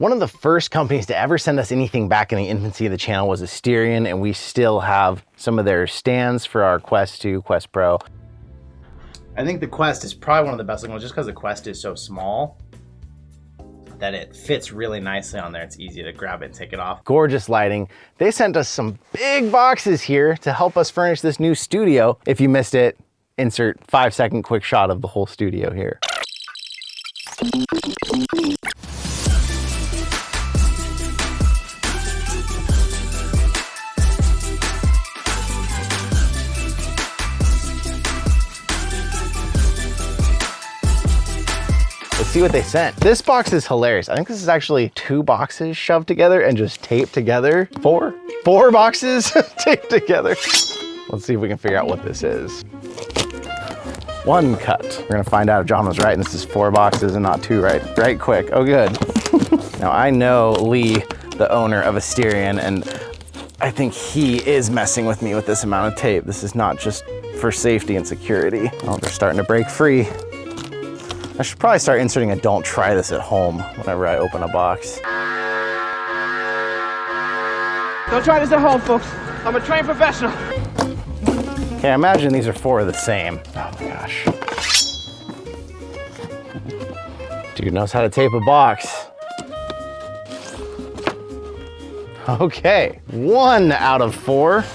One of the first companies to ever send us anything back in the infancy of the channel was Asterion, and we still have some of their stands for our Quest 2, Quest Pro. I think the Quest is probably one of the best looking ones just because the Quest is so small that it fits really nicely on there. It's easy to grab it and take it off. Gorgeous lighting. They sent us some big boxes here to help us furnish this new studio. If you missed it, insert 5-second quick shot of the whole studio here. Let's see what they sent. This box is hilarious. I think this is actually 2 boxes shoved together and just taped together. 4 boxes taped together. Let's see if we can figure out what this is. 1 cut. We're gonna find out if John was right and this is 4 boxes and not 2 right quick. Oh, good. Now I know Lee, the owner of Asterion, and I think he is messing with me with this amount of tape. This is not just for safety and security. Oh, they're starting to break free. I should probably start inserting a "don't try this at home" whenever I open a box. Don't try this at home, folks. I'm a trained professional. Okay, I imagine these are 4 of the same. Oh my gosh. Dude knows how to tape a box. Okay, 1 out of 4.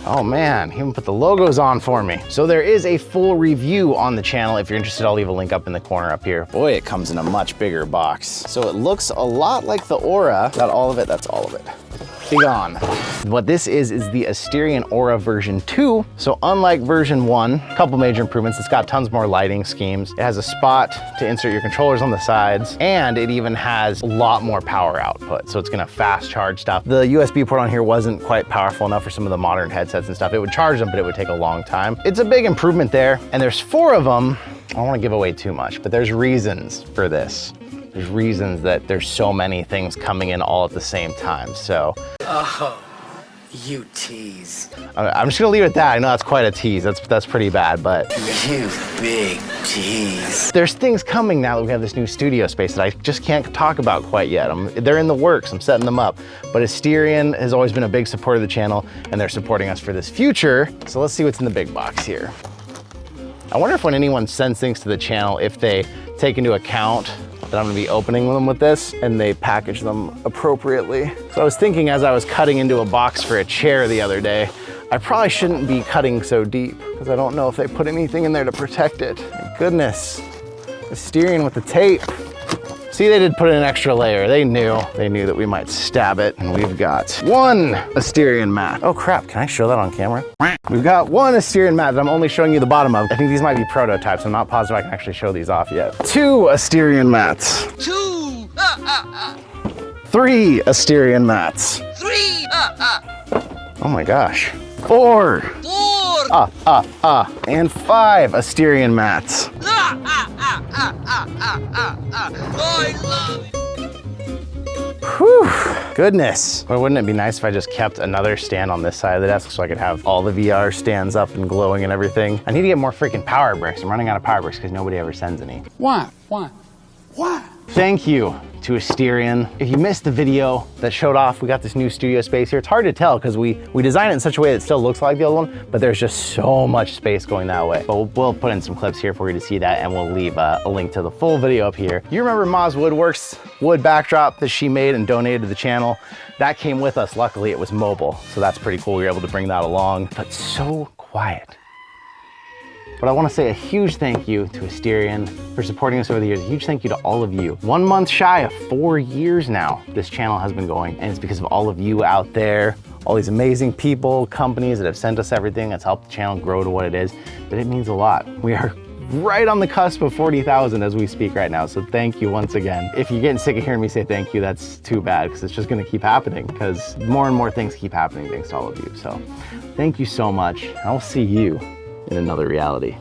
Oh man, he even put the logos on for me. So there is a full review on the channel. If you're interested, I'll leave a link up in the corner up here. Boy, it comes in a much bigger box. So it looks a lot like the Aura. Got all of it? That's all of it. Be gone. What this is the Asterion Aura version 2. So unlike version 1, a couple major improvements. It's got tons more lighting schemes. It has a spot to insert your controllers on the sides, and it even has a lot more power output. So it's gonna fast charge stuff. The USB port on here wasn't quite powerful enough for some of the modern headsets and stuff. It would charge them, but it would take a long time. It's a big improvement there, and there's 4 of them. I don't wanna give away too much, but there's reasons for this. There's reasons that there's so many things coming in all at the same time, so. Oh, you tease. I'm just gonna leave it at that. I know that's quite a tease. That's pretty bad, but. You big tease. There's things coming now that we have this new studio space that I just can't talk about quite yet. They're in the works, I'm setting them up. But Asterion has always been a big supporter of the channel, and they're supporting us for this future. So let's see what's in the big box here. I wonder if when anyone sends things to the channel, if they take into account that I'm gonna be opening them with this and they package them appropriately. So I was thinking as I was cutting into a box for a chair the other day, I probably shouldn't be cutting so deep because I don't know if they put anything in there to protect it. Thank goodness. Asterion with the tape. See, they did put in an extra layer. They knew that we might stab it. And we've got 1 Asterion mat. Oh crap, can I show that on camera? We've got 1 Asterion mat that I'm only showing you the bottom of. I think these might be prototypes. I'm not positive I can actually show these off yet. 2 Asterion mats. 2. 3 Asterion mats. 3. Oh my gosh. 4. 4. And 5 Asterion mats. I love it. Whew, goodness. Or wouldn't it be nice if I just kept another stand on this side of the desk so I could have all the VR stands up and glowing and everything? I need to get more freaking power bricks. I'm running out of power bricks because nobody ever sends any. Why? Thank you to Asterion. If you missed the video that showed off, we got this new studio space here. It's hard to tell because we designed it in such a way that it still looks like the old one, but there's just so much space going that way. But we'll put in some clips here for you to see that, and we'll leave a link to the full video up here. You remember Ma's Woodworks wood backdrop that she made and donated to the channel? That came with us. Luckily, it was mobile, so that's pretty cool. We were able to bring that along, but so quiet. But I want to say a huge thank you to Asterion for supporting us over the years. A huge thank you to all of you. 1 month shy of 4 years now, this channel has been going, and it's because of all of you out there, all these amazing people, companies that have sent us everything that's helped the channel grow to what it is, that it means a lot. We are right on the cusp of 40,000 as we speak right now, so thank you once again. If you're getting sick of hearing me say thank you, that's too bad, because it's just gonna keep happening, because more and more things keep happening thanks to all of you. So thank you so much, and I'll see you in another reality.